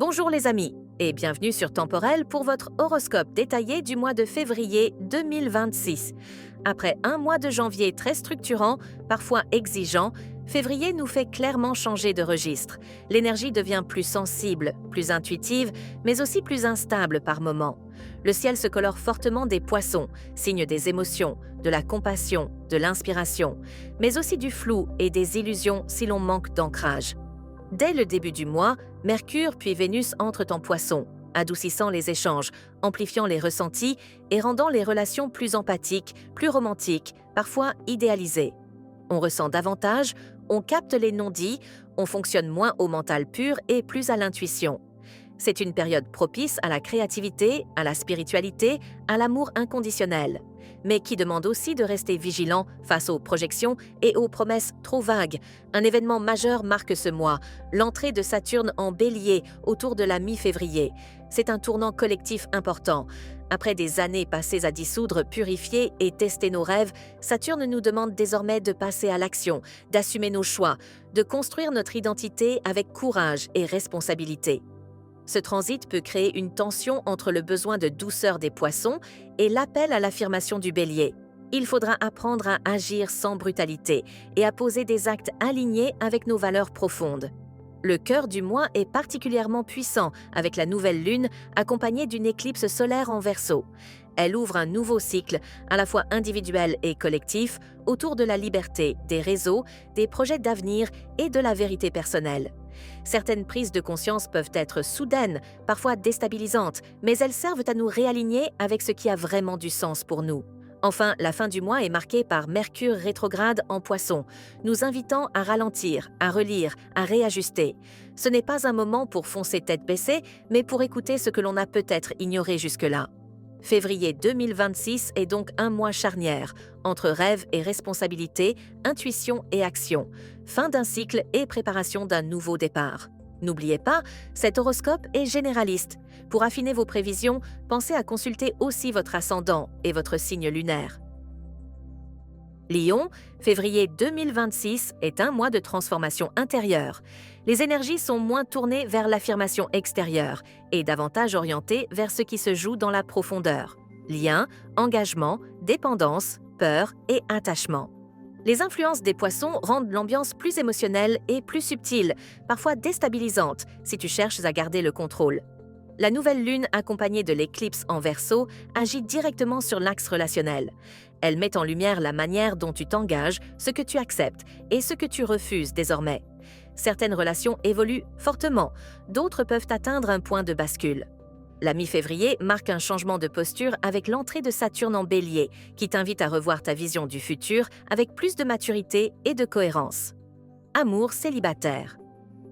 Bonjour les amis et bienvenue sur Temporel pour votre horoscope détaillé du mois de février 2026. Après un mois de janvier très structurant, parfois exigeant, février nous fait clairement changer de registre. L'énergie devient plus sensible, plus intuitive, mais aussi plus instable par moments. Le ciel se colore fortement des poissons, signe des émotions, de la compassion, de l'inspiration, mais aussi du flou et des illusions si l'on manque d'ancrage. Dès le début du mois, Mercure puis Vénus entrent en Poisson, adoucissant les échanges, amplifiant les ressentis et rendant les relations plus empathiques, plus romantiques, parfois idéalisées. On ressent davantage, on capte les non-dits, on fonctionne moins au mental pur et plus à l'intuition. C'est une période propice à la créativité, à la spiritualité, à l'amour inconditionnel, mais qui demande aussi de rester vigilant face aux projections et aux promesses trop vagues. Un événement majeur marque ce mois, l'entrée de Saturne en Bélier autour de la mi-février. C'est un tournant collectif important. Après des années passées à dissoudre, purifier et tester nos rêves, Saturne nous demande désormais de passer à l'action, d'assumer nos choix, de construire notre identité avec courage et responsabilité. Ce transit peut créer une tension entre le besoin de douceur des poissons et l'appel à l'affirmation du bélier. Il faudra apprendre à agir sans brutalité et à poser des actes alignés avec nos valeurs profondes. Le cœur du mois est particulièrement puissant avec la nouvelle lune accompagnée d'une éclipse solaire en Verseau. Elle ouvre un nouveau cycle, à la fois individuel et collectif, autour de la liberté, des réseaux, des projets d'avenir et de la vérité personnelle. Certaines prises de conscience peuvent être soudaines, parfois déstabilisantes, mais elles servent à nous réaligner avec ce qui a vraiment du sens pour nous. Enfin, la fin du mois est marquée par Mercure rétrograde en Poisson, nous invitant à ralentir, à relire, à réajuster. Ce n'est pas un moment pour foncer tête baissée, mais pour écouter ce que l'on a peut-être ignoré jusque-là. Février 2026 est donc un mois charnière, entre rêve et responsabilité, intuition et action, fin d'un cycle et préparation d'un nouveau départ. N'oubliez pas, cet horoscope est généraliste. Pour affiner vos prévisions, pensez à consulter aussi votre ascendant et votre signe lunaire. Lion, février 2026 est un mois de transformation intérieure. Les énergies sont moins tournées vers l'affirmation extérieure et davantage orientées vers ce qui se joue dans la profondeur. Liens, engagement, dépendance, peur et attachement. Les influences des poissons rendent l'ambiance plus émotionnelle et plus subtile, parfois déstabilisante si tu cherches à garder le contrôle. La nouvelle lune, accompagnée de l'éclipse en Verseau, agit directement sur l'axe relationnel. Elle met en lumière la manière dont tu t'engages, ce que tu acceptes et ce que tu refuses désormais. Certaines relations évoluent fortement, d'autres peuvent atteindre un point de bascule. La mi-février marque un changement de posture avec l'entrée de Saturne en Bélier, qui t'invite à revoir ta vision du futur avec plus de maturité et de cohérence. Amour célibataire.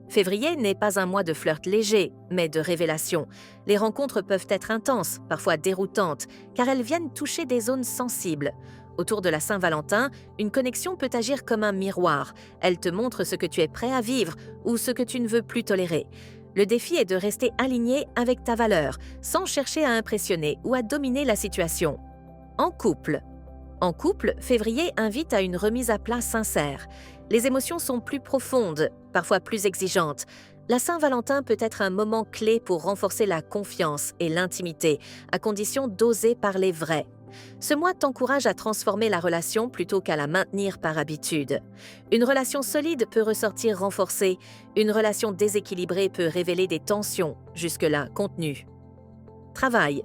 Février n'est pas un mois de flirt léger, mais de révélation. Les rencontres peuvent être intenses, parfois déroutantes, car elles viennent toucher des zones sensibles. Autour de la Saint-Valentin, une connexion peut agir comme un miroir. Elle te montre ce que tu es prêt à vivre ou ce que tu ne veux plus tolérer. Le défi est de rester aligné avec ta valeur, sans chercher à impressionner ou à dominer la situation. En couple. En couple, février invite à une remise à plat sincère. Les émotions sont plus profondes, parfois plus exigeantes. La Saint-Valentin peut être un moment clé pour renforcer la confiance et l'intimité, à condition d'oser parler vrai. Ce mois t'encourage à transformer la relation plutôt qu'à la maintenir par habitude. Une relation solide peut ressortir renforcée, une relation déséquilibrée peut révéler des tensions, jusque-là contenues. Travail.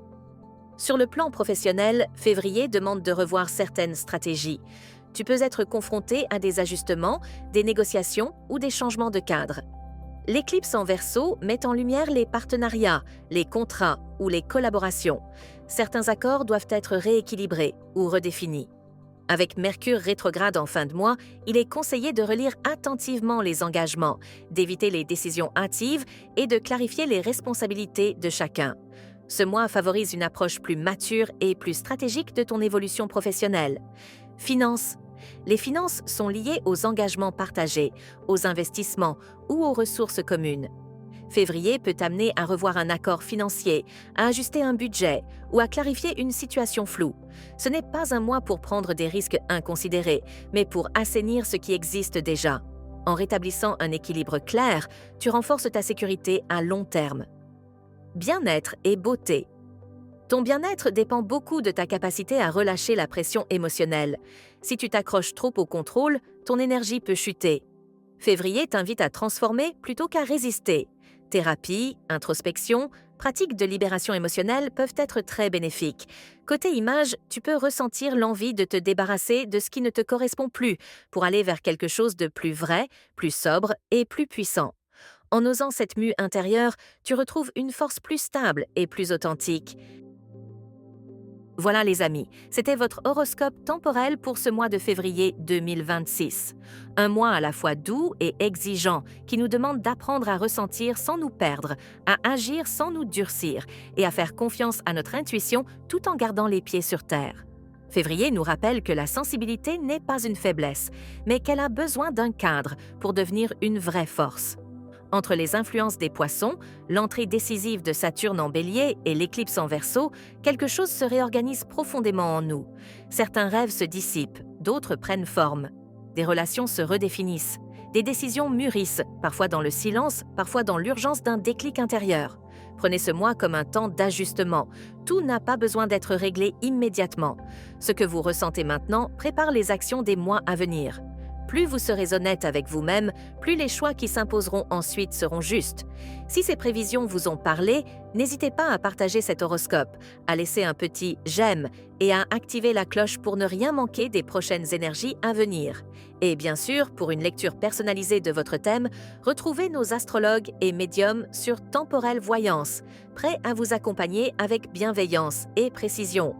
Sur le plan professionnel, février demande de revoir certaines stratégies. Tu peux être confronté à des ajustements, des négociations ou des changements de cadre. L'éclipse en Verseau met en lumière les partenariats, les contrats ou les collaborations. Certains accords doivent être rééquilibrés ou redéfinis. Avec Mercure rétrograde en fin de mois, il est conseillé de relire attentivement les engagements, d'éviter les décisions hâtives et de clarifier les responsabilités de chacun. Ce mois favorise une approche plus mature et plus stratégique de ton évolution professionnelle. Finances. Les finances sont liées aux engagements partagés, aux investissements ou aux ressources communes. Février peut t'amener à revoir un accord financier, à ajuster un budget ou à clarifier une situation floue. Ce n'est pas un mois pour prendre des risques inconsidérés, mais pour assainir ce qui existe déjà. En rétablissant un équilibre clair, tu renforces ta sécurité à long terme. Bien-être et beauté. Ton bien-être dépend beaucoup de ta capacité à relâcher la pression émotionnelle. Si tu t'accroches trop au contrôle, ton énergie peut chuter. Février t'invite à transformer plutôt qu'à résister. Thérapie, introspection, pratiques de libération émotionnelle peuvent être très bénéfiques. Côté image, tu peux ressentir l'envie de te débarrasser de ce qui ne te correspond plus pour aller vers quelque chose de plus vrai, plus sobre et plus puissant. En osant cette mue intérieure, tu retrouves une force plus stable et plus authentique. Voilà les amis, c'était votre horoscope temporel pour ce mois de février 2026. Un mois à la fois doux et exigeant qui nous demande d'apprendre à ressentir sans nous perdre, à agir sans nous durcir et à faire confiance à notre intuition tout en gardant les pieds sur terre. Février nous rappelle que la sensibilité n'est pas une faiblesse, mais qu'elle a besoin d'un cadre pour devenir une vraie force. Entre les influences des poissons, l'entrée décisive de Saturne en bélier et l'éclipse en verseau, quelque chose se réorganise profondément en nous. Certains rêves se dissipent, d'autres prennent forme. Des relations se redéfinissent. Des décisions mûrissent, parfois dans le silence, parfois dans l'urgence d'un déclic intérieur. Prenez ce mois comme un temps d'ajustement. Tout n'a pas besoin d'être réglé immédiatement. Ce que vous ressentez maintenant prépare les actions des mois à venir. Plus vous serez honnête avec vous-même, plus les choix qui s'imposeront ensuite seront justes. Si ces prévisions vous ont parlé, n'hésitez pas à partager cet horoscope, à laisser un petit « j'aime » et à activer la cloche pour ne rien manquer des prochaines énergies à venir. Et bien sûr, pour une lecture personnalisée de votre thème, retrouvez nos astrologues et médiums sur Temporelle Voyance, prêts à vous accompagner avec bienveillance et précision.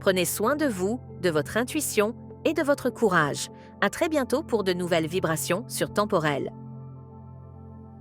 Prenez soin de vous, de votre intuition et de votre courage. À très bientôt pour de nouvelles vibrations sur Temporelle.